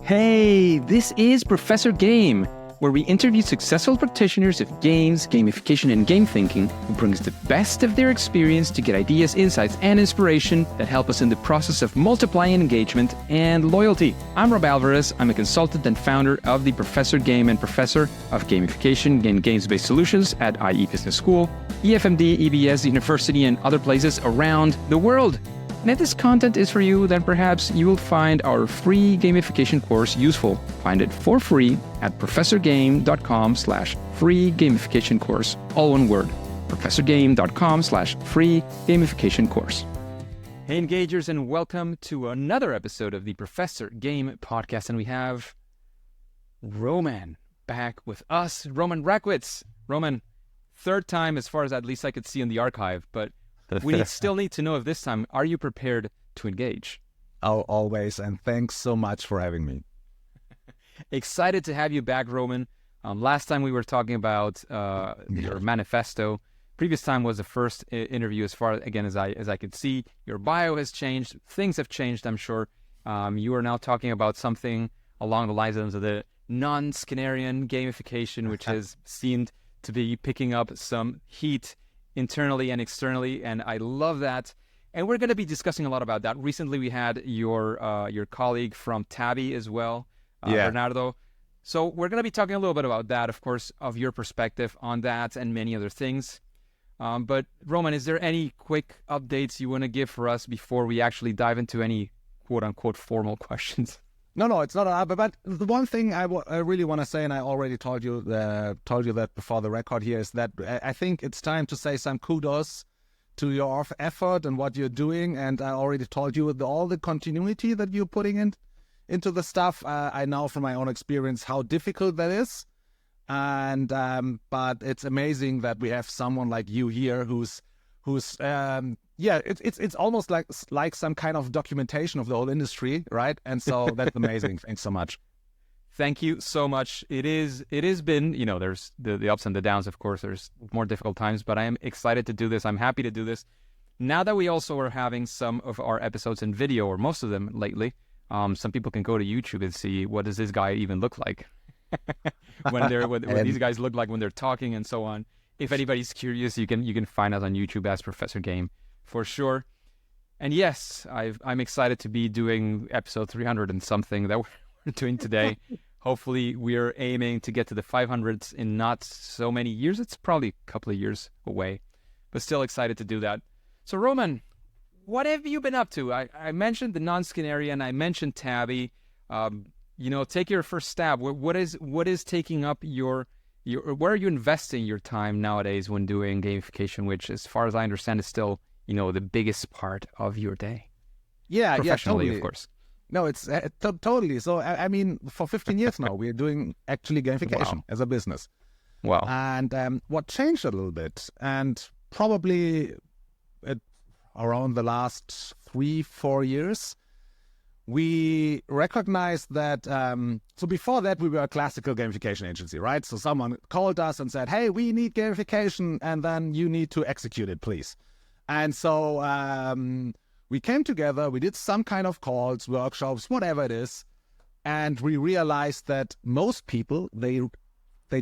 Hey, this is Professor Game, where we interview successful practitioners of games, gamification, and game thinking who bring us the best of their experience to get ideas, insights, and inspiration that help us in the process of multiplying engagement and loyalty. I'm Rob Alvarez. I'm a consultant and founder of the Professor Game and Professor of Gamification and Games-Based Solutions at IE Business School, EFMD, EBS University, and other places around the world. And if this content is for you, then perhaps you will find our free gamification course useful. Find it for free at professorgame.com/free gamification course. All one word, professorgame.com/free gamification course. Hey, Engagers, and welcome to another episode of the Professor Game podcast. And we have Roman back with us, Roman Rackwitz. Roman, third time as far as at least I could see in the archive, but we still need to know if this time, are you prepared to engage? Oh, always, and thanks so much for having me. Excited to have you back, Roman. Last time we were talking about your manifesto. Previous time was the first interview as far, again, as I could see. Your bio has changed. Things have changed, I'm sure. You are now talking about something along the lines of the Non-skinnerian Gamification, which has seemed to be picking up some heat internally and externally, and I love that. And we're going to be discussing a lot about that. Recently, we had your colleague from Tabi as well, Bernardo. So we're going to be talking a little bit about that, of course, of your perspective on that and many other things. But Roman, is there any quick updates you want to give for us before we actually dive into any quote-unquote formal questions? No, it's not. But the one thing I really want to say, and I already told you that before the record here, is that I think it's time to say some kudos to your effort and what you're doing. And I already told you all the continuity that you're putting into the stuff. I know from my own experience how difficult that is. And but it's amazing that we have someone like you here who's it's almost like some kind of documentation of the whole industry, right? And so that's amazing. Thanks so much. Thank you so much. It has been, there's the ups and the downs, of course. There's more difficult times, but I am excited to do this. I'm happy to do this. Now that we also are having some of our episodes in video, or most of them lately, some people can go to YouTube and see what does this guy even look like what these guys look like when they're talking and so on. If anybody's curious, you can find us on YouTube as Professor Game for sure. And yes, I'm excited to be doing episode 300 and something that we're doing today. Hopefully, we're aiming to get to the 500s in not so many years. It's probably a couple of years away, but still excited to do that. So, Roman, what have you been up to? I mentioned the Non-skinnerian. I mentioned Tabi. Take your first stab. What is taking up where are you investing your time nowadays when doing gamification, which, as far as I understand, is still, the biggest part of your day? Professionally, totally. Of course. No, it's totally. So, I mean, for 15 years now, we're doing actually gamification as a business. Wow. And what changed a little bit, and probably around the last 3-4 years, we recognized that, so before that, we were a classical gamification agency, right? So someone called us and said, hey, we need gamification, and then you need to execute it, please. And so we came together, we did some kind of calls, workshops, whatever it is, and we realized that most people, they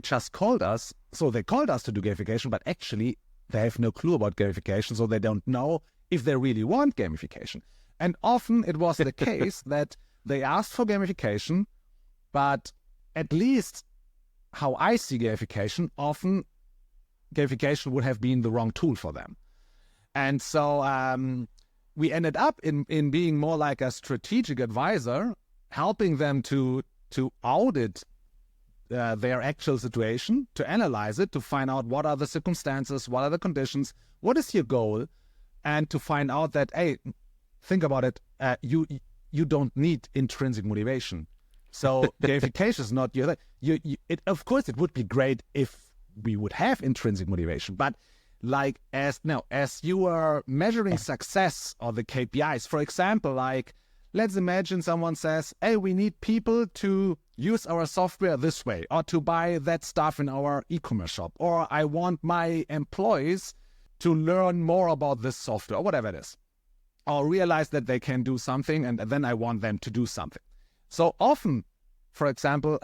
just called us. So they called us to do gamification, but actually they have no clue about gamification, so they don't know if they really want gamification. And often it was the case that they asked for gamification, but at least how I see gamification, often gamification would have been the wrong tool for them. And so we ended up in being more like a strategic advisor, helping them to audit their actual situation, to analyze it, to find out what are the circumstances, what are the conditions, what is your goal, and to find out that, hey, think about it. You don't need intrinsic motivation. So gamification is not your. Of course, it would be great if we would have intrinsic motivation, but as you are measuring success or the KPIs, for example, let's imagine someone says, "Hey, we need people to use our software this way, or to buy that stuff in our e-commerce shop, or I want my employees to learn more about this software," or whatever it is. Or realize that they can do something, and then I want them to do something. So often for example,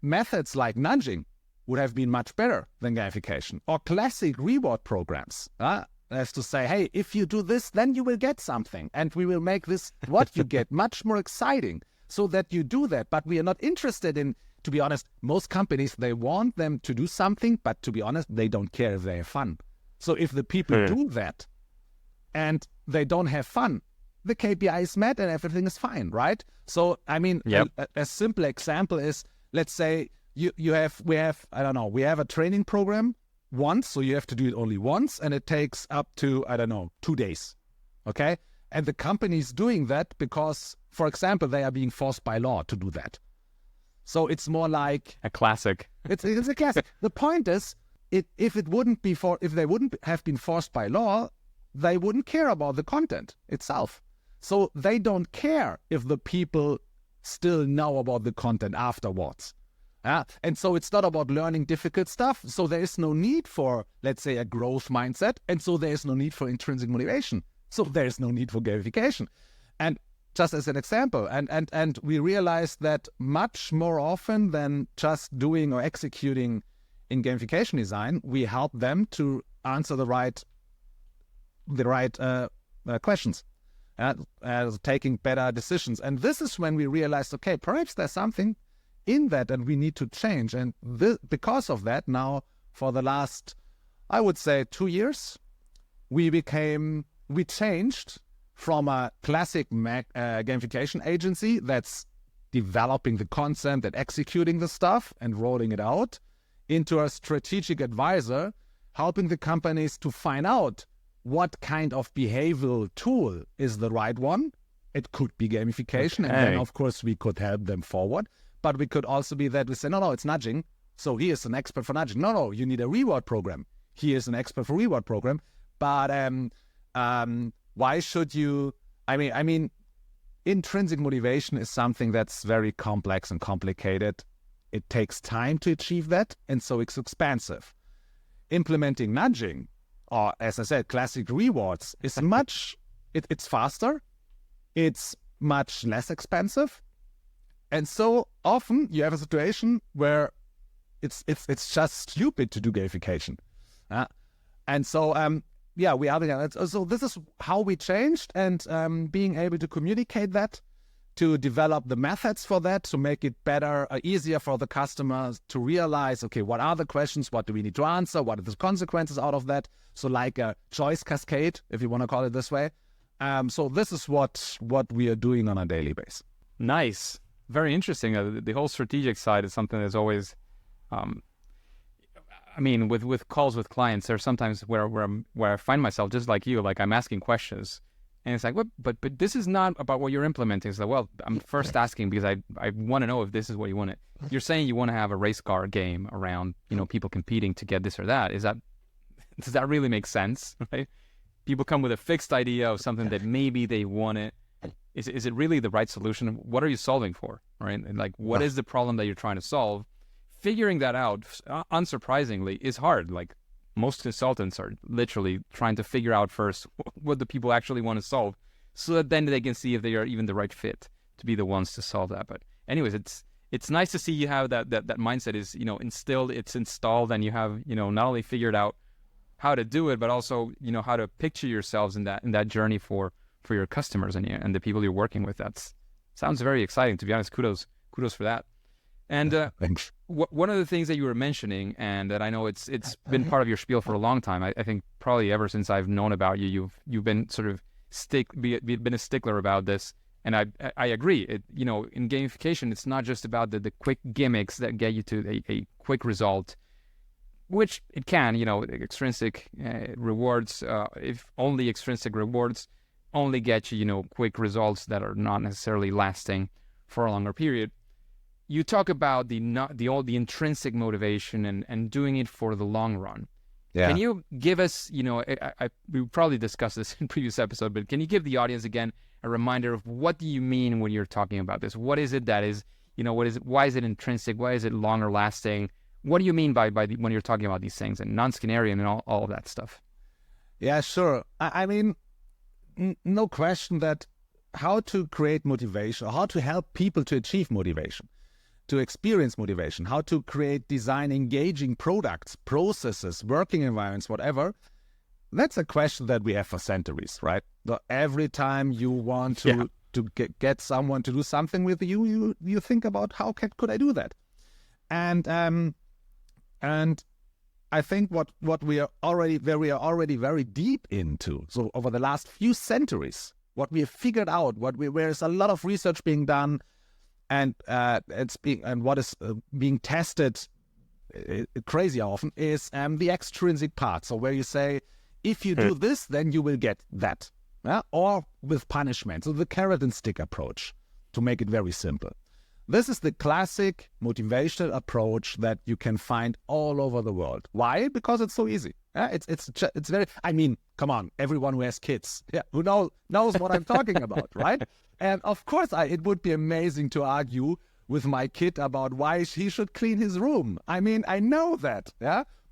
methods like nudging would have been much better than gamification, or classic reward programs. As to say, hey, if you do this, then you will get something, and we will make this, what you get, much more exciting, so that you do that. But we are not interested in, to be honest, most companies, they want them to do something, but to be honest, they don't care if they have fun. So if the people do that and they don't have fun, the KPI is met and everything is fine, right? So, I mean, a simple example is, let's say we have a training program once, so you have to do it only once, and it takes up to, 2 days, okay? And the company is doing that because, for example, they are being forced by law to do that. So it's more like a classic. It's a classic. The point is, if they wouldn't have been forced by law, they wouldn't care about the content itself. So they don't care if the people still know about the content afterwards. And so it's not about learning difficult stuff. So there is no need for, let's say, a growth mindset. And so there is no need for intrinsic motivation. So there is no need for gamification. And just as an example, and we realized that much more often than just doing or executing in gamification design, we help them to answer the right questions, taking better decisions. And this is when we realized, okay, perhaps there's something in that and we need to change. And because of that, now for the last, I would say, 2 years, we changed from a classic gamification agency that's developing the concept and executing the stuff and rolling it out into a strategic advisor, helping the companies to find out what kind of behavioral tool is the right one. It could be gamification, and then, of course, we could help them forward. But we could also be that we say, no, it's nudging. So he is an expert for nudging. No, you need a reward program. He is an expert for reward program. But why should you? I mean, intrinsic motivation is something that's very complex and complicated. It takes time to achieve that, and so it's expensive. Implementing nudging, or as I said, classic rewards, is it's faster, it's much less expensive, and so often you have a situation where it's just stupid to do gamification, and so we are there. So this is how we changed, and being able to communicate that, to develop the methods for that, to make it better, easier for the customers to realize, okay, what are the questions? What do we need to answer? What are the consequences out of that? So like a choice cascade, if you want to call it this way. So this is what we are doing on a daily basis. Nice. Very interesting. The whole strategic side is something that's always, with calls with clients, there's sometimes where I find myself just like you, like I'm asking questions. And it's like, what? But this is not about what you're implementing. It's like, well, I'm first asking because I want to know if this is what you want it. You're saying you want to have a race car game around, people competing to get this or that. Does that really make sense? Right? People come with a fixed idea of something that maybe they want it. Is it really the right solution? What are you solving for? Right? And like, what is the problem that you're trying to solve? Figuring that out, unsurprisingly, is hard. Like, most consultants are literally trying to figure out first what the people actually want to solve, so that then they can see if they are even the right fit to be the ones to solve that. But anyways, it's nice to see you have that mindset is, instilled, it's installed, and you have, not only figured out how to do it, but also, how to picture yourselves in that journey for your customers and the people you're working with. That sounds very exciting, to be honest. Kudos for that. And thanks. One of the things that you were mentioning, and that I know it's been part of your spiel for a long time. I think probably ever since I've known about you, you've been sort of been a stickler about this, and I agree. In gamification, it's not just about the quick gimmicks that get you to a quick result, which it can. Extrinsic rewards, if only extrinsic rewards, only get you quick results that are not necessarily lasting for a longer period. You talk about the intrinsic motivation and doing it for the long run. Yeah. Can you give us, we probably discussed this in previous episode, but can you give the audience again a reminder of what do you mean when you're talking about this? What is it that is, why is it intrinsic? Why is it longer lasting? What do you mean by when you're talking about these things and non-skinnerian and all of that stuff? Yeah, sure. I mean, no question that how to create motivation, or how to help people to achieve motivation. to experience motivation, how to design engaging products, processes, working environments, whatever. That's a question that we have for centuries, right? Every time you want to get someone to do something with you, you think about how could I do that? And I think what we are already very deep into. So over the last few centuries, what we have figured out, where is a lot of research being done, and what is being tested crazy often is the extrinsic part. So where you say, if you do this, then you will get that, or with punishment. So the carrot and stick approach, to make it very simple. This is the classic motivational approach that you can find all over the world. Why? Because it's so easy. It's very. I mean, come on, everyone who has kids, who knows what I'm talking about, right? And of course, it would be amazing to argue with my kid about why he should clean his room. I mean, I know that,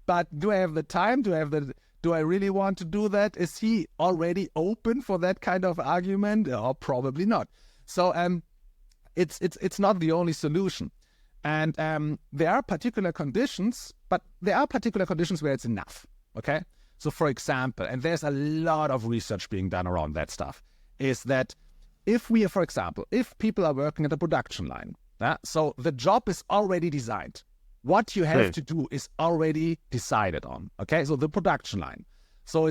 But do I have the time? Do I really want to do that? Is he already open for that kind of argument? Or probably not. So it's not the only solution. And there are particular conditions, but there are particular conditions where it's enough, okay? So for example, and there's a lot of research being done around that stuff, is that if people are working at a production line, so the job is already designed. What you have to do is already decided on, okay? So the production line. So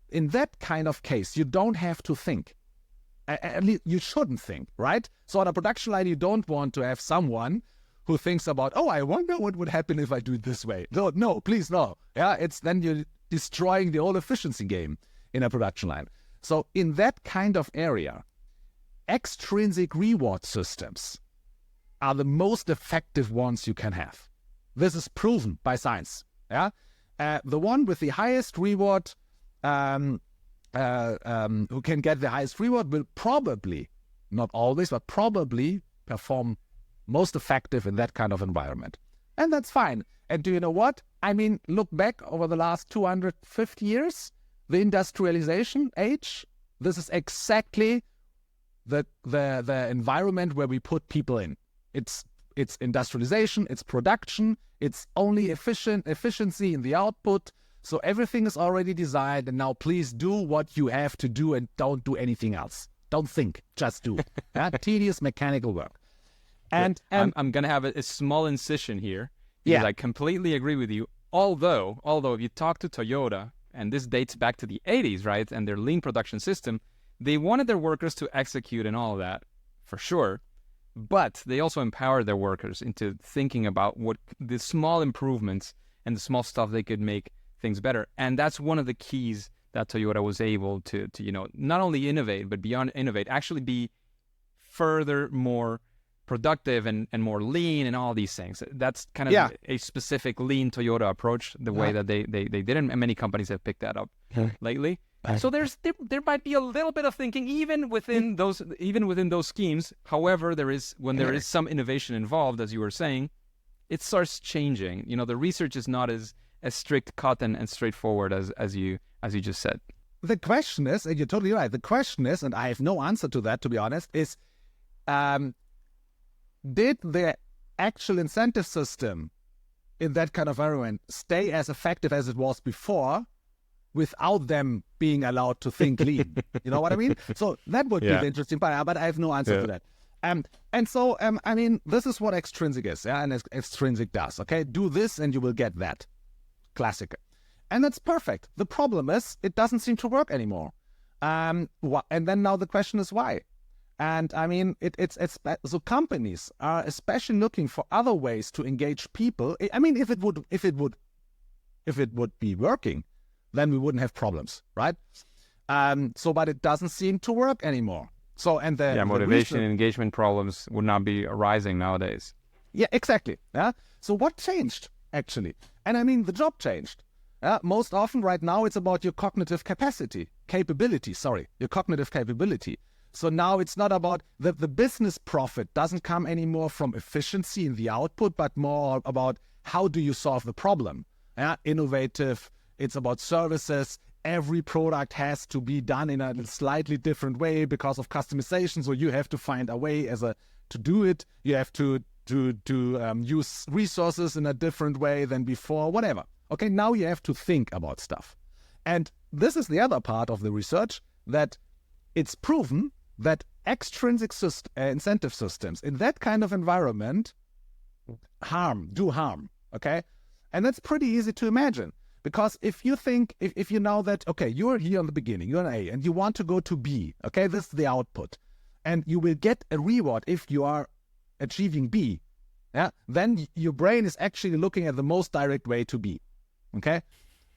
in that kind of case, you don't have to think. At least you shouldn't think, right? So on a production line, you don't want to have someone who thinks about, oh, I wonder what would happen if I do it this way. No, please no. Then you're destroying the whole efficiency game in a production line. So in that kind of area, extrinsic reward systems are the most effective ones you can have. This is proven by science. The one with the highest reward, who can get the highest reward, will probably, not always, but probably perform most effective in that kind of environment. And that's fine. And do you know what? I mean, look back over the last 250 years, the industrialization age, this is exactly the environment where we put people in. It's industrialization, it's production, it's only efficiency in the output. So everything is already designed, and now please do what you have to do and don't do anything else. Don't think, just do. Tedious mechanical work. And I'm going to have a small incision here, because I completely agree with you. Although if you talk to Toyota, and this dates back to the 80s, right, and their lean production system, they wanted their workers to execute and all of that, for sure. But they also empowered their workers into thinking about what the small improvements and the small stuff they could make things better. And that's one of the keys that Toyota was able to not only innovate, but beyond innovate, actually be further more productive and more lean and all these things. That's kind of a specific lean Toyota approach, the way that they did it, and many companies have picked that up lately. So there might be a little bit of thinking even within those schemes. However, there is some innovation involved, as you were saying, it starts changing. The research is not as strict cut and straightforward as you just said. The question is, and you're totally right, the question is, and I have no answer to that, to be honest, is did the actual incentive system in that kind of environment stay as effective as it was before without them being allowed to think lean? You know what I mean? So that would be the interesting part, but I have no answer to that. And so, I mean, this is what extrinsic is, and extrinsic does, okay? Do this and you will get that. Classic. And that's perfect. The problem is it doesn't seem to work anymore. And then now the question is why? And I mean, so companies are especially looking for other ways to engage people. I mean, if it would be working, then we wouldn't have problems, right? But it doesn't seem to work anymore. So, and the motivation and engagement problems would not be arising nowadays. Yeah, exactly. Yeah. So what changed actually? And I mean, the job changed. Most often right now it's about your cognitive capability. So now it's not about the business profit doesn't come anymore from efficiency in the output, but more about how do you solve the problem. Innovative. It's about services. Every product has to be done in a slightly different way because of customization. So you have to find a way as a to do it. You have to use resources in a different way than before, whatever. Okay, now you have to think about stuff. And this is the other part of the research, that it's proven that extrinsic incentive systems in that kind of environment do harm, okay? And that's pretty easy to imagine. Because if you think, if you know that, okay, you're here in the beginning, you're an A, and you want to go to B, okay, this is the output, and you will get a reward if you are achieving B, yeah, then your brain is actually looking at the most direct way to B, okay?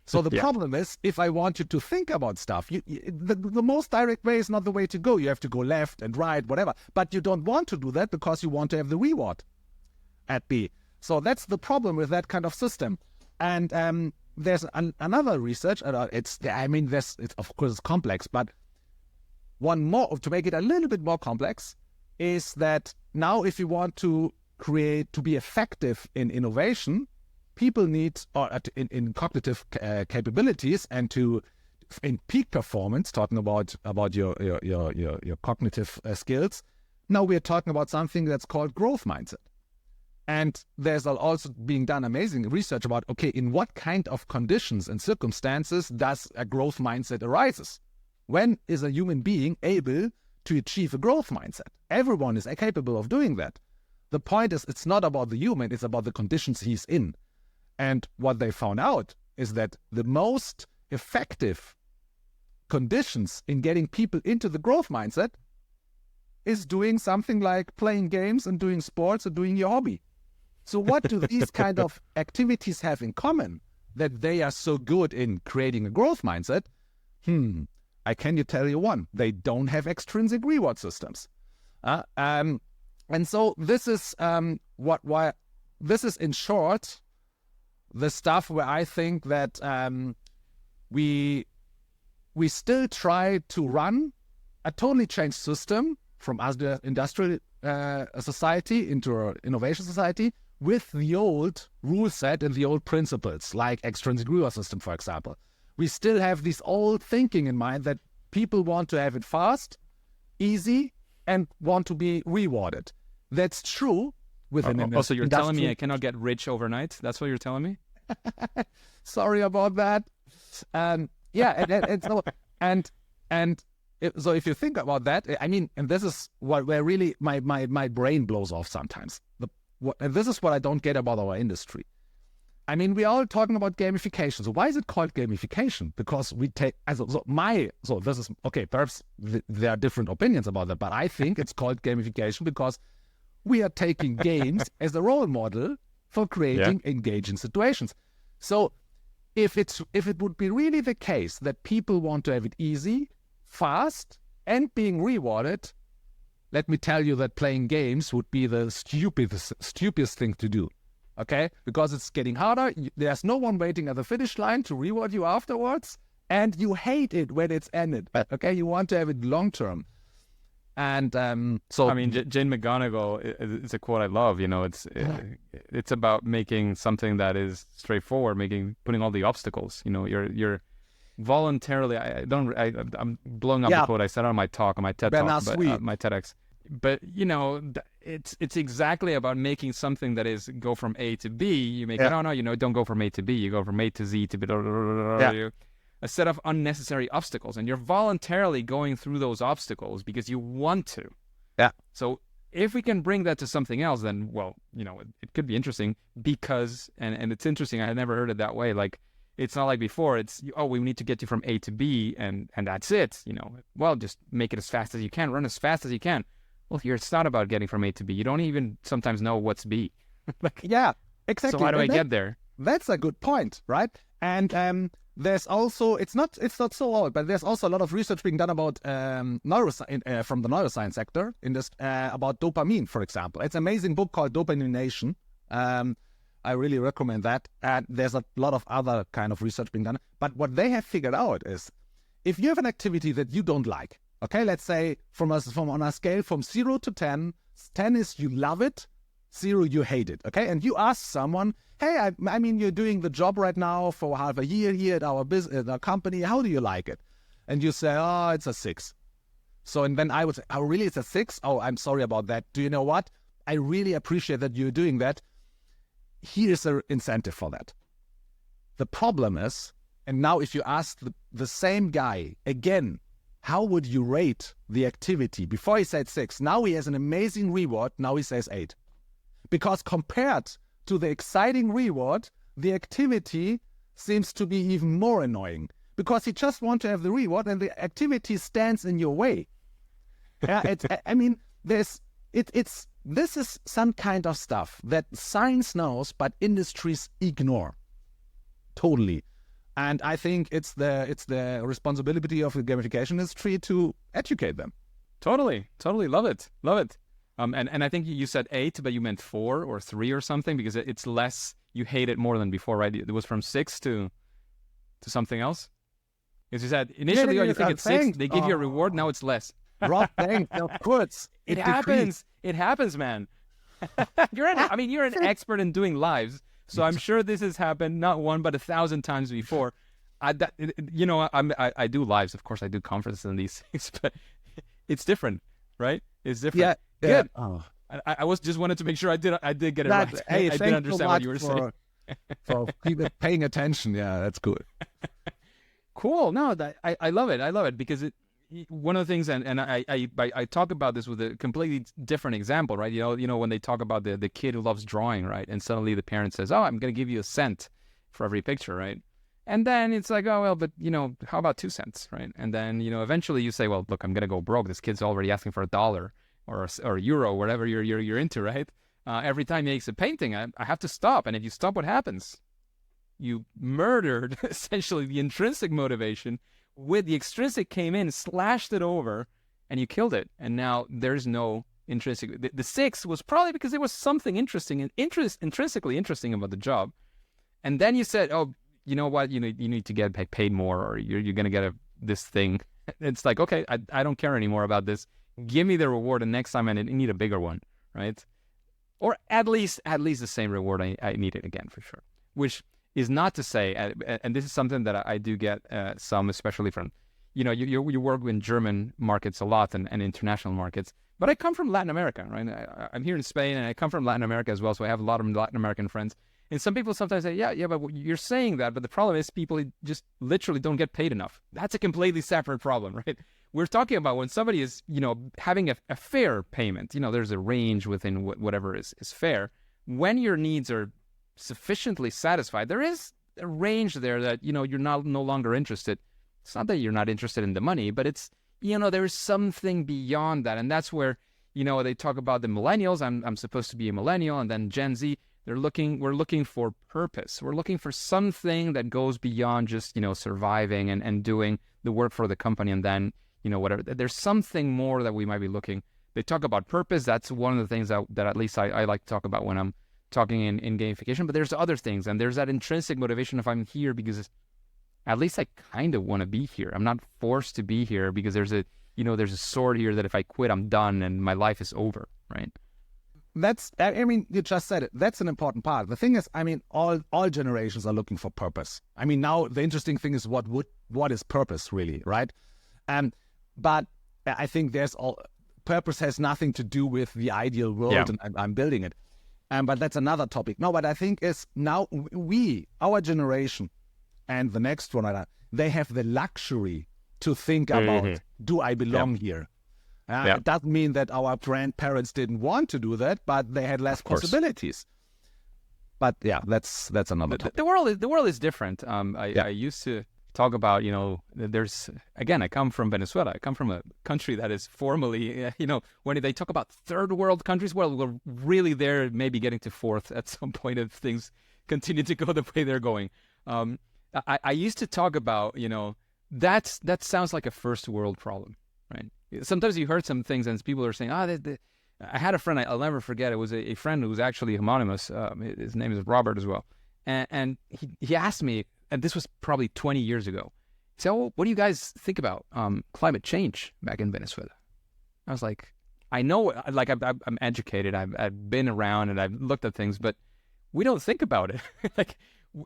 So the problem is, if I want you to think about stuff, the most direct way is not the way to go. You have to go left and right, whatever. But you don't want to do that because you want to have the reward at B. So that's the problem with that kind of system. And there's another research. It's of course it's complex, but one more to make it a little bit more complex is that now if you want to be effective in innovation, people need, or in cognitive capabilities and in peak performance, talking about your cognitive skills. Now we're talking about something that's called growth mindset. And there's also being done amazing research about, okay, in what kind of conditions and circumstances does a growth mindset arises? When is a human being able to achieve a growth mindset? Everyone is capable of doing that. The point is, it's not about the human, it's about the conditions he's in. And what they found out is that the most effective conditions in getting people into the growth mindset is doing something like playing games and doing sports or doing your hobby. So what do these kind of activities have in common that they are so good in creating a growth mindset? I can tell you one. They don't have extrinsic reward systems. And so this is this is in short the stuff where I think that we still try to run a totally changed system from industrial society into an innovation society with the old rule set and the old principles, like extrinsic reward system, for example. We still have this old thinking in mind that people want to have it fast, easy, and want to be rewarded. That's true within an so you're telling me I cannot get rich overnight? That's what you're telling me? Sorry about that. So if you think about that, I mean, and this is where really my brain blows off sometimes. And this is what I don't get about our industry. I mean, we're all talking about gamification. So why is it called gamification? Because we take, this is, okay, perhaps there are different opinions about that, but I think it's called gamification because we are taking games as a role model for creating engaging situations. So if it would be really the case that people want to have it easy, fast, and being rewarded, let me tell you that playing games would be the stupidest thing to do, okay? Because it's getting harder. There's no one waiting at the finish line to reward you afterwards, and you hate it when it's ended, okay? You want to have it long-term. And so... I mean, Jane McGonigal is a quote I love, it's about making something that is straightforward, putting all the obstacles, you're voluntarily, I'm blowing up the quote I said on my talk, on my TED Talk, my TEDx. But, it's exactly about making something that is go from A to B. You make don't go from A to B. You go from A to Z to B. A set of unnecessary obstacles. And you're voluntarily going through those obstacles because you want to. Yeah. So if we can bring that to something else, then, well, it could be interesting because, and it's interesting, I had never heard it that way, like, it's not like before. It's, we need to get you from A to B, and that's it. Well, just make it as fast as you can, run as fast as you can. Well, here it's not about getting from A to B. You don't even sometimes know what's B. Yeah, exactly. So how do I get there? That's a good point, right? And there's also it's not so old, but there's also a lot of research being done about from the neuroscience sector in this about dopamine, for example. It's an amazing book called Dopamination. I really recommend that. And there's a lot of other kind of research being done. But what they have figured out is if you have an activity that you don't like, okay, let's say from on a scale from 0 to 10, 10 is you love it, 0 you hate it, okay? And you ask someone, hey, I mean, you're doing the job right now for half a year here at our business, at our company. How do you like it? And you say, oh, it's a 6. So, and then I would say, oh, really, it's a 6? Oh, I'm sorry about that. Do you know what? I really appreciate that you're doing that. Here's an incentive for that. The problem is, and now if you ask the same guy again, how would you rate the activity? Before he said 6, now he has an amazing reward, now he says 8. Because compared to the exciting reward, the activity seems to be even more annoying. Because he just wants to have the reward and the activity stands in your way. This is some kind of stuff that science knows, but industries ignore totally. And I think it's the responsibility of the gamification industry to educate them. Totally. Love it. And I think you said 8, but you meant 4 or 3 or something, because it's less. You hate it more than before, right? It was from 6 to something else. Because you said initially, you think it's 6. They give you a reward. Now it's less. Rob, thanks. Of course, it happens. It happens, man. You're an expert in doing lives, so I'm sure this has happened not 1 but 1,000 times before. I do lives, of course. I do conferences and these things, but it's different, right? It's different. Yeah. Good. Oh. I was just wanted to make sure I did get it right. Hey, I did understand what you were saying. For people paying attention, yeah, that's good. Cool. No, I love it. I love it because one of the things, and I talk about this with a completely different example, right? You know when they talk about the kid who loves drawing, right? And suddenly the parent says, "Oh, I'm going to give you a cent for every picture," right? And then it's like, "Oh well, but how about 2 cents, right?" And then eventually you say, "Well, look, I'm going to go broke. This kid's already asking for $1 or a euro, whatever you're into, right?" Every time he makes a painting, I have to stop. And if you stop, what happens? You murdered essentially the intrinsic motivation. With the extrinsic came in, slashed it over, and you killed it. And now there's no intrinsic. The 6 was probably because there was something interesting and intrinsically interesting about the job. And then you said, "Oh, you know what? You need to get paid more, or you're going to get this thing." It's like, okay, I don't care anymore about this. Give me the reward, and next time I need a bigger one, right? Or at least the same reward. I need it again for sure. Which is not to say, and this is something that I do get some, especially from, you work in German markets a lot and international markets, but I come from Latin America, right? I'm here in Spain and I come from Latin America as well, so I have a lot of Latin American friends. And some people sometimes say, yeah, but you're saying that, but the problem is people just literally don't get paid enough. That's a completely separate problem, right? We're talking about when somebody is, having a fair payment, there's a range within whatever is fair. When your needs are sufficiently satisfied, there is a range there that you're no longer interested. It's not that you're not interested in the money, but it's there is something beyond that, and that's where they talk about the millennials. I'm supposed to be a millennial, and then Gen Z. We're looking for purpose. We're looking for something that goes beyond just surviving and doing the work for the company, and then whatever. There's something more that we might be looking. They talk about purpose. That's one of the things that at least I like to talk about when I'm talking in gamification, but there's other things, and there's that intrinsic motivation. If I'm here because at least I kind of want to be here. I'm not forced to be here because there's a sword here that if I quit, I'm done and my life is over, right? You just said it. That's an important part. The thing is, all generations are looking for purpose. Now the interesting thing is what is purpose really, right? But I think purpose has nothing to do with the ideal world, and I'm building it. But that's another topic. No, but I think is now our generation and the next one, they have the luxury to think about, do I belong here? It doesn't mean that our grandparents didn't want to do that, but they had less possibilities. But yeah, that's another topic. The world is different. I used to talk about, there's, again, I come from Venezuela. I come from a country that is formally, when they talk about third world countries, well, we're really there, maybe getting to fourth at some point if things continue to go the way they're going. I used to talk about, that sounds like a first world problem, right? Sometimes you heard some things and people are saying, I had a friend, I'll never forget, it was a friend who was actually homonymous. His name is Robert as well. And he asked me, and this was probably 20 years ago, he said, "Oh, what do you guys think about climate change back in Venezuela?" I was like, I know, like I'm educated, I've been around and I've looked at things, but we don't think about it. Like,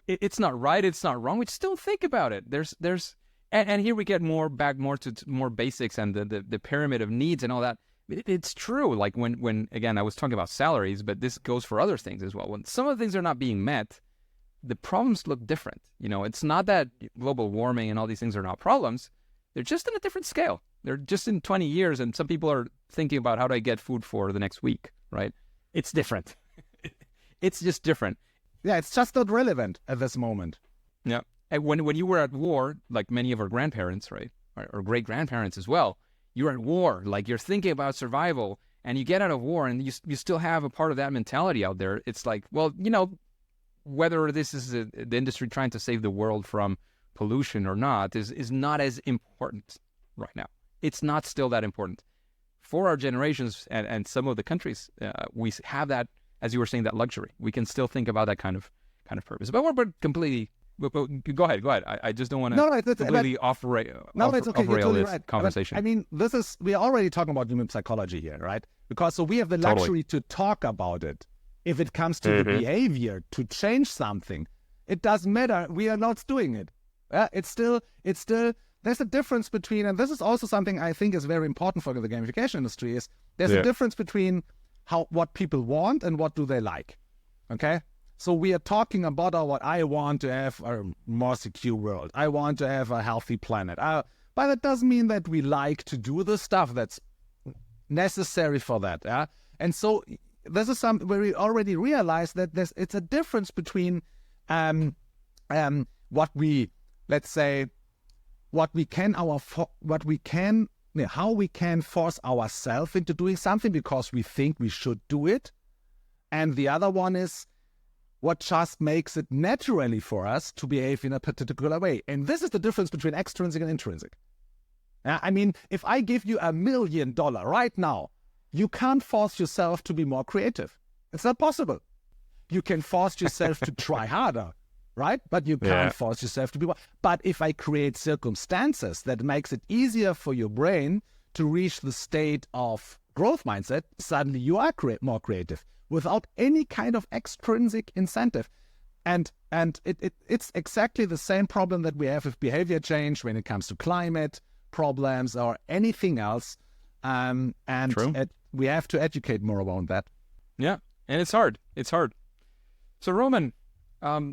it's not right, it's not wrong, we just don't think about it. There's And here we get more to more basics and the pyramid of needs and all that. It's true. Like when again, I was talking about salaries, but this goes for other things as well. When some of the things are not being met, the problems look different. It's not that global warming and all these things are not problems. They're just in a different scale. They're just in 20 years, and some people are thinking about how do I get food for the next week, right? It's different. It's just different. Yeah, it's just not relevant at this moment. Yeah. And when you were at war, like many of our grandparents, right, or great-grandparents as well, you're at war, like you're thinking about survival, and you get out of war, and you still have a part of that mentality out there. It's like, well, whether this is the industry trying to save the world from pollution or not is not as important right now. It's not still that important. For our generations and some of the countries, we have that, as you were saying, that luxury. We can still think about that kind of purpose. But we're completely... But go ahead. I just don't want to completely off-rail totally this right. conversation. But, I mean, we're already talking about human psychology here, right? Because so we have the luxury to talk about it. If it comes to the behavior to change something, it doesn't matter. We are not doing it. It's still. There's a difference between, and this is also something I think is very important for the gamification industry. Is there's a difference between what people want and what do they like. Okay. So we are talking about what I want to have a more secure world. I want to have a healthy planet. But it doesn't mean that we like to do the stuff that's necessary for that. Yeah? And so this is something where we already realize that it's a difference between what we, let's say, how we can force ourselves into doing something because we think we should do it. And the other one is what just makes it naturally for us to behave in a particular way. And this is the difference between extrinsic and intrinsic. I mean, if I give you $1 million right now, you can't force yourself to be more creative. It's not possible. You can force yourself to try harder, right? But you can't force yourself to be more. But if I create circumstances that makes it easier for your brain to reach the state of growth mindset, suddenly you are more creative, without any kind of extrinsic incentive. And it's exactly the same problem that we have with behavior change when it comes to climate problems or anything else. We have to educate more about that. Yeah, and it's hard. So Roman,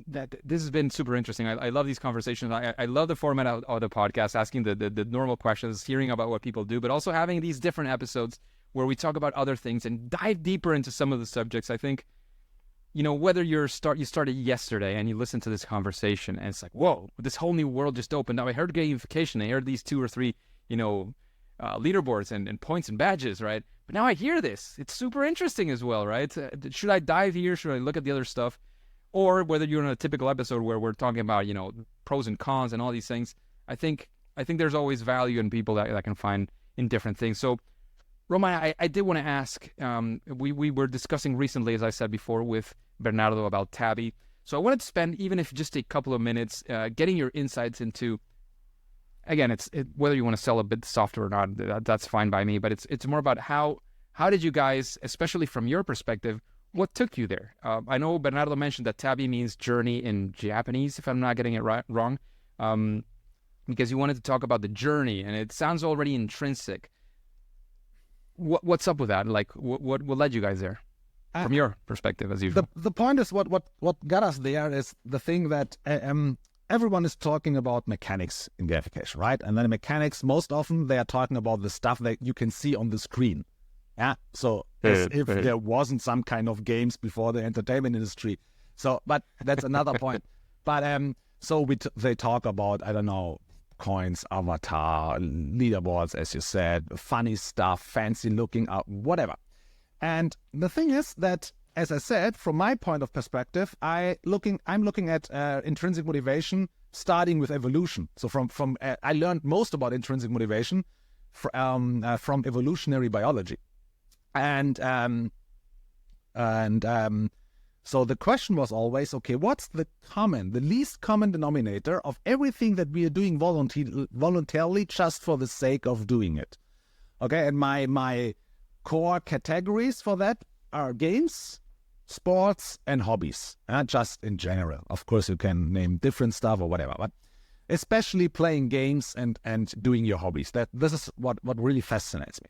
this has been super interesting. I love these conversations. I love the format of the podcast, asking the normal questions, hearing about what people do, but also having these different episodes where we talk about other things and dive deeper into some of the subjects. I think, whether you started yesterday and you listen to this conversation and it's like, whoa, this whole new world just opened up. I heard gamification. I heard these 2 or 3, leaderboards and points and badges, right? But now I hear this. It's super interesting as well, right? Should I dive here? Should I look at the other stuff? Or whether you're in a typical episode where we're talking about, pros and cons and all these things. I think there's always value in people that can find in different things. So, Roman, I did want to ask, we were discussing recently, as I said before, with Bernardo about Tabi. So I wanted to spend, even if just a couple of minutes, getting your insights into, again, whether you want to sell a bit software or not, that's fine by me, but it's more about how did you guys, especially from your perspective, what took you there? I know Bernardo mentioned that Tabi means journey in Japanese, if I'm not getting it wrong, because you wanted to talk about the journey, and it sounds already intrinsic. What's up with that? Like, what led you guys there, from your perspective, as usual? The point is what got us there is the thing that everyone is talking about mechanics in gamification, right? And then mechanics, most often they are talking about the stuff that you can see on the screen. Yeah. So as if there wasn't some kind of games before the entertainment industry. So, but that's another point. But so they talk about, I don't know, coins, avatar, leaderboards, as you said, funny stuff, fancy looking, whatever. And the thing is that, as I said, from my point of perspective, I'm looking at intrinsic motivation starting with evolution. So from I learned most about intrinsic motivation from evolutionary biology, and so the question was always, okay, what's the least common denominator of everything that we are doing voluntarily just for the sake of doing it? Okay, and my core categories for that are games, sports, and hobbies, just in general. Of course, you can name different stuff or whatever, but especially playing games and doing your hobbies. This is what really fascinates me.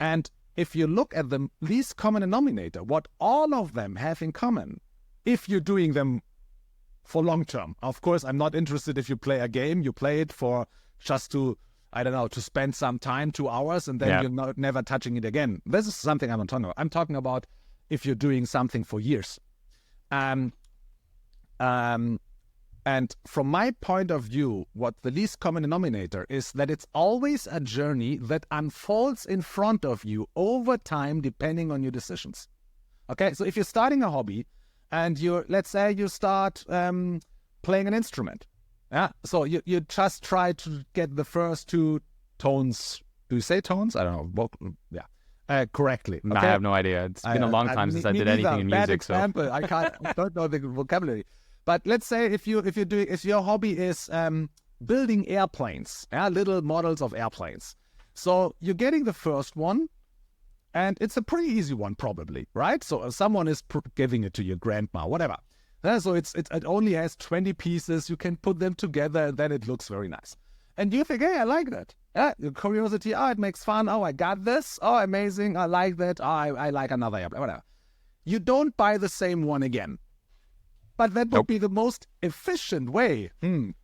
And if you look at the least common denominator, what all of them have in common, if you're doing them for long term. Of course, I'm not interested if you play a game, you play it for just to, I don't know, to spend some time, 2 hours, and then you're never touching it again. This is something I'm not talking about. I'm talking about if you're doing something for years. And from my point of view, what the least common denominator is that it's always a journey that unfolds in front of you over time, depending on your decisions. Okay, so if you're starting a hobby and let's say you start playing an instrument, so you just try to get the first 2 tones. Do you say tones? I don't know. Correctly. Okay? I have no idea. It's been a long time since I did anything in music. Example. I don't know the vocabulary. But let's say if your hobby is building airplanes, little models of airplanes. So you're getting the first one, and it's a pretty easy one probably, right? So someone is giving it to your grandma, whatever. So it only has 20 pieces. You can put them together, and then it looks very nice. And you think, hey, I like that. Your curiosity, it makes fun. Oh, I got this. Oh, amazing. I like that. Oh, I like another airplane, whatever. You don't buy the same one again. But that would be the most efficient way. I'm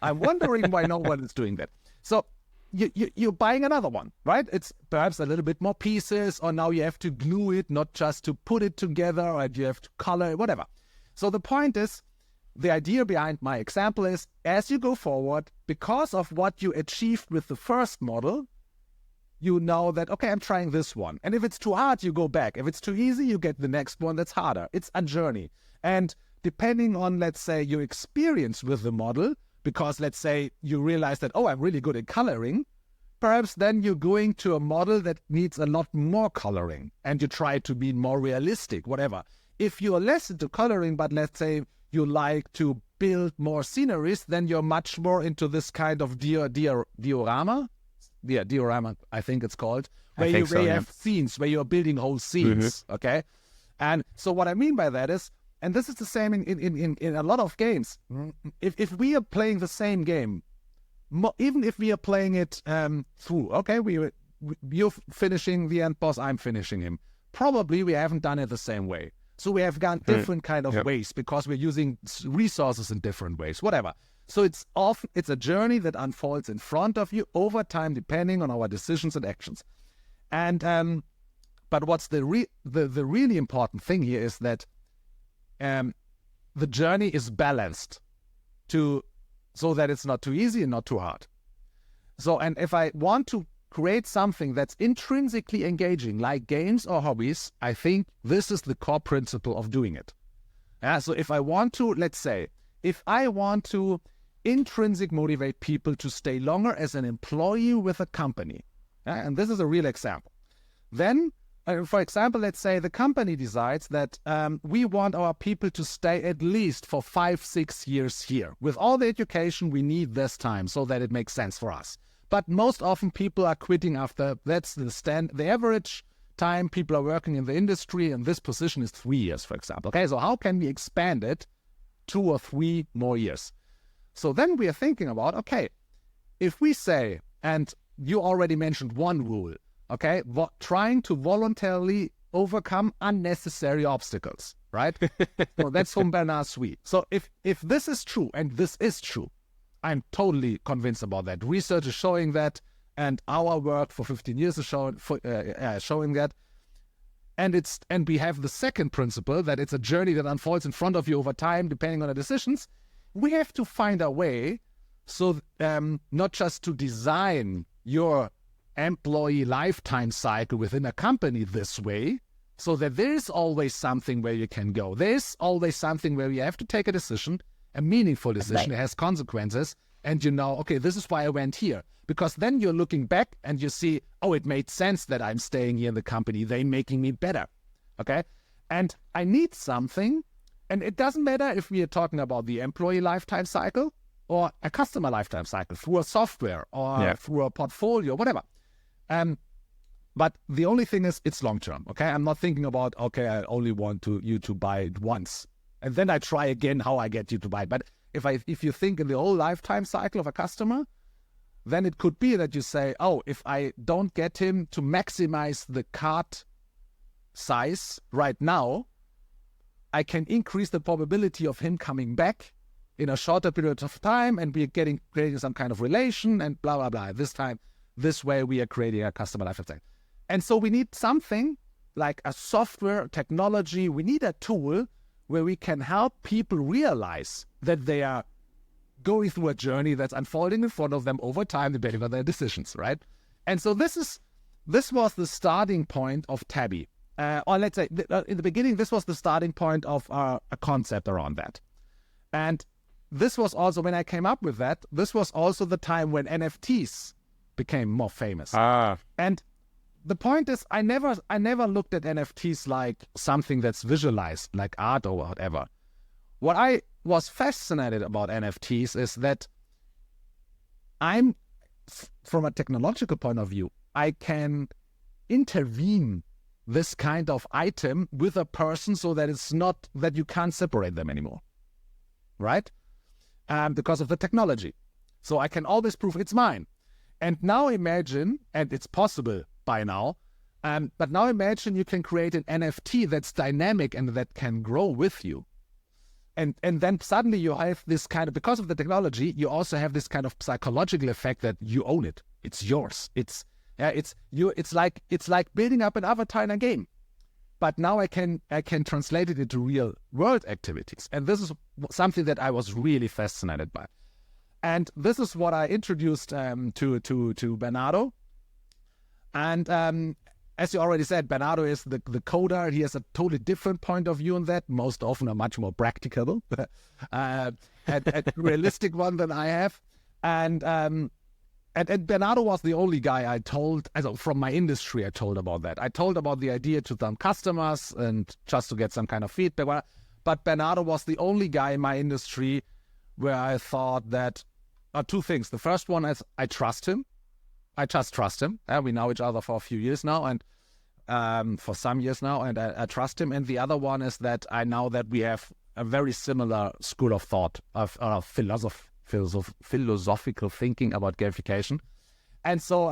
wondering why no one is doing that. So you're buying another one, right? It's perhaps a little bit more pieces, or now you have to glue it, not just to put it together, or you have to color it, whatever. So the point is, the idea behind my example is, as you go forward, because of what you achieved with the first model, you know that, okay, I'm trying this one. And if it's too hard, you go back. If it's too easy, you get the next one that's harder. It's a journey. And depending on, let's say, your experience with the model, because let's say you realize that, I'm really good at coloring, perhaps then you're going to a model that needs a lot more coloring, and you try to be more realistic, whatever. If you're less into coloring, but let's say you like to build more sceneries, then you're much more into this kind of diorama. Yeah, diorama, I think it's called, where you have scenes, where you're building whole scenes, okay? And so what I mean by that is, and this is the same in a lot of games. If we are playing the same game, even if we are playing it through, okay, you're finishing the end boss, I'm finishing him. Probably we haven't done it the same way. So we have gone different kind of ways because we're using resources in different ways, whatever. So it's a journey that unfolds in front of you over time, depending on our decisions and actions. And but what's the really important thing here is that the journey is balanced so that it's not too easy and not too hard. So, and if I want to create something that's intrinsically engaging, like games or hobbies, I think this is the core principle of doing it. So if I want to, let's say, if I want to intrinsic motivate people to stay longer as an employee with a company, and this is a real example, then for example, let's say the company decides that we want our people to stay at least for 5-6 years here. With all the education, we need this time so that it makes sense for us. But most often people are quitting after, that's the average time people are working in the industry, and this position is 3 years, for example. Okay, so how can we expand it 2 or 3 more years? So then we are thinking about, okay, if we say, and you already mentioned one rule, okay, trying to voluntarily overcome unnecessary obstacles, right? So that's from Bernard Sweet. So if this is true, and this is true, I'm totally convinced about that. Research is showing that, and our work for 15 years is showing that. And we have the second principle, that it's a journey that unfolds in front of you over time, depending on the decisions. We have to find a way, so not just to design your employee lifetime cycle within a company this way, so that there is always something where you can go. There's always something where you have to take a decision, a meaningful decision. It has consequences, and you know, okay, this is why I went here. Because then you're looking back and you see, oh, it made sense that I'm staying here in the company. They're making me better, okay? And I need something, and it doesn't matter if we are talking about the employee lifetime cycle or a customer lifetime cycle through a software or through a portfolio, whatever. But the only thing is, it's long-term, okay? I'm not thinking about, okay, I only want you to buy it once, and then I try again how I get you to buy it. But if you think in the whole lifetime cycle of a customer, then it could be that you say, oh, if I don't get him to maximize the cart size right now, I can increase the probability of him coming back in a shorter period of time, and we're creating some kind of relation and blah, blah, blah. This way we are creating a customer lifetime cycle. And so we need something like a software technology. We need a tool where we can help people realize that they are going through a journey that's unfolding in front of them over time, depending on their decisions, right? And so this was the starting point of Tabi. Or let's say, in the beginning, this was the starting point of a concept around that. And this was also, when I came up with that, this was also the time when NFTs became more famous. And the point is, I never looked at NFTs like something that's visualized, like art or whatever. What I was fascinated about NFTs is that from a technological point of view, I can intervene this kind of item with a person so that it's not that you can't separate them anymore, right? Because of the technology. So I can always prove it's mine. And now imagine, and it's possible by now, but now imagine you can create an NFT that's dynamic and that can grow with you. And then suddenly you have this kind of, because of the technology, you also have this kind of psychological effect that you own it. It's yours. It's like building up an avatar in a game. But now I can translate it into real world activities. And this is something that I was really fascinated by. And this is what I introduced to Bernardo. And as you already said, Bernardo is the coder. He has a totally different point of view on that, most often a much more practicable and realistic one than I have. And Bernardo was the only guy I told, from my industry, I told about that. I told about the idea to some customers and just to get some kind of feedback. But Bernardo was the only guy in my industry where I thought that two things. The first one is I trust him. I just trust him. We know each other for a few years now, and for some years now, and I trust him. And the other one is that I know that we have a very similar school of thought, of philosophical thinking about gamification. And so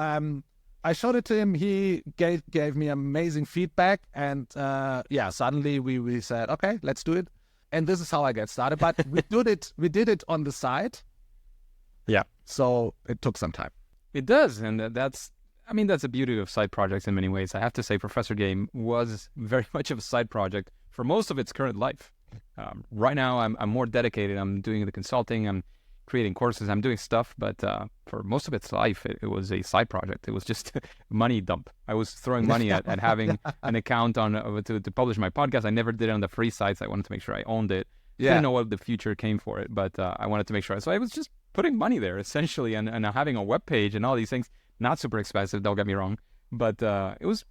I showed it to him. He gave me amazing feedback, and suddenly we said, okay, let's do it. And this is how I get started. But we did it on the side. Yeah. So it took some time. It does, and that's the beauty of side projects in many ways. I have to say Professor Game was very much of a side project for most of its current life. Right now, I'm more dedicated. I'm doing the consulting, I'm creating courses, I'm doing stuff, but for most of its life, it was a side project. It was just money dump. I was throwing money at having an account to publish my podcast. I never did it on the free sites. I wanted to make sure I owned it. Yeah. Didn't know what the future came for it, but I wanted to make sure. So I was just putting money there essentially, and having a web page and all these things. Not super expensive, don't get me wrong, but it was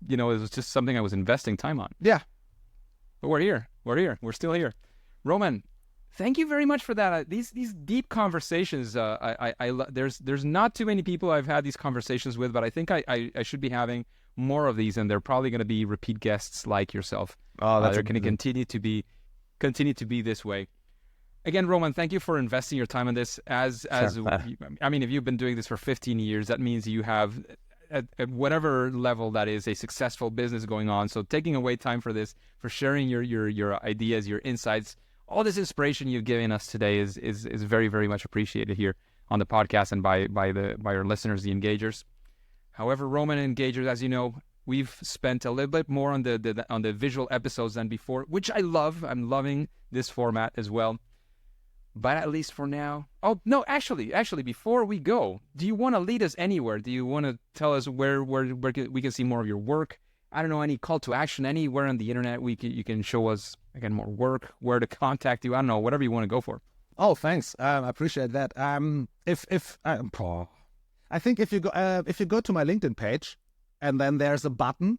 just something I was investing time on. Yeah, but we're here. We're still here. Roman, thank you very much for that. These deep conversations. There's not too many people I've had these conversations with, but I think I should be having more of these, and they're probably going to be repeat guests like yourself. Oh, that's they're going to continue to be this way. Again, Roman, thank you for investing your time on this. If you've been doing this for 15 years, that means you have, at whatever level that is, a successful business going on. So taking away time for this, for sharing your ideas, your insights, all this inspiration you've given us today is very, very much appreciated here on the podcast and by our listeners, the engagers. However, Roman engagers, as you know, we've spent a little bit more on the visual episodes than before, which I love. I'm loving this format as well. But at least for now... Oh, no, actually, before we go, do you want to lead us anywhere? Do you want to tell us where we can see more of your work? I don't know, any call to action, anywhere on the internet you can show us, again, more work, where to contact you. I don't know, whatever you want to go for. Oh, thanks. I appreciate that. I think if you go to my LinkedIn page, and then there's a button.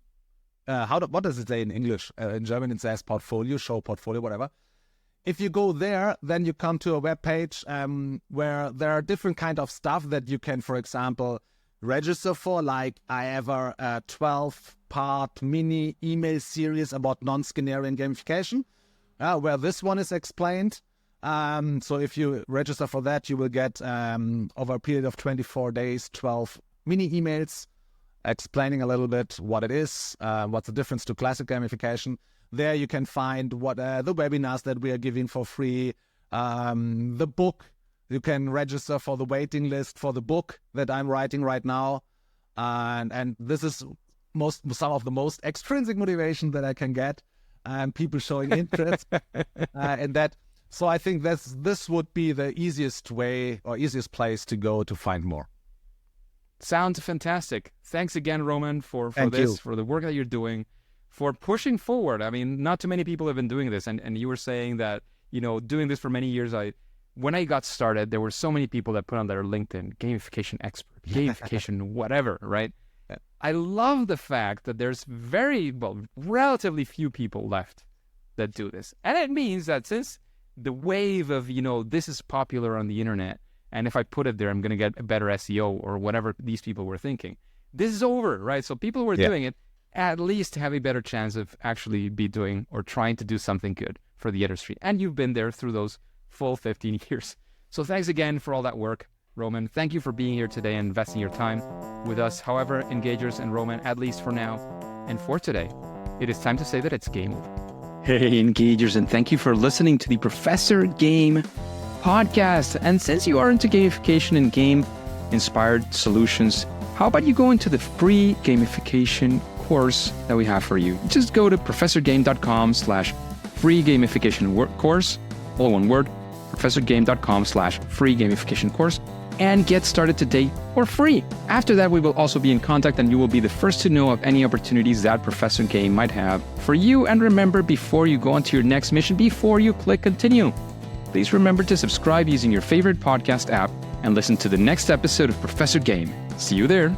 What does it say in English? In German, it says portfolio, show portfolio, whatever. If you go there, then you come to a web page where there are different kind of stuff that you can, for example, register for. Like I have a 12-part mini email series about non-skinnerian gamification, where this one is explained. So if you register for that, you will get, over a period of 24 days, 12 mini emails explaining a little bit what it is, what's the difference to classic gamification. There you can find what the webinars that we are giving for free, the book. You can register for the waiting list for the book that I'm writing right now. And this is some of the most extrinsic motivation that I can get, people showing interest in that. So I think this would be the easiest way or easiest place to go to find more. Sounds fantastic. Thanks again, Roman, for Thank this, you. for the work that you're doing, for pushing forward. I mean, not too many people have been doing this. And you were saying that, doing this for many years, when I got started, there were so many people that put on their LinkedIn, gamification expert, gamification whatever, right? I love the fact that there's relatively few people left that do this. And it means that since the wave of, this is popular on the internet, and if I put it there, I'm going to get a better SEO or whatever these people were thinking. This is over, right? So people who are doing it at least have a better chance of actually be doing or trying to do something good for the industry. And you've been there through those full 15 years. So thanks again for all that work, Roman. Thank you for being here today and investing your time with us. However, Engagers and Roman, at least for now and for today, it is time to say that it's game over. Hey, Engagers, and thank you for listening to the Professor Game podcast. And since you are into gamification and game-inspired solutions, how about you go into the free gamification course that we have for you? Just go to professorgame.com/free gamification course, all one word, professorgame.com/free gamification course, and get started today for free. After that, we will also be in contact and you will be the first to know of any opportunities that Professor Game might have for you. And remember, before you go on to your next mission, before you click continue, please remember to subscribe using your favorite podcast app and listen to the next episode of Professor Game. See you there.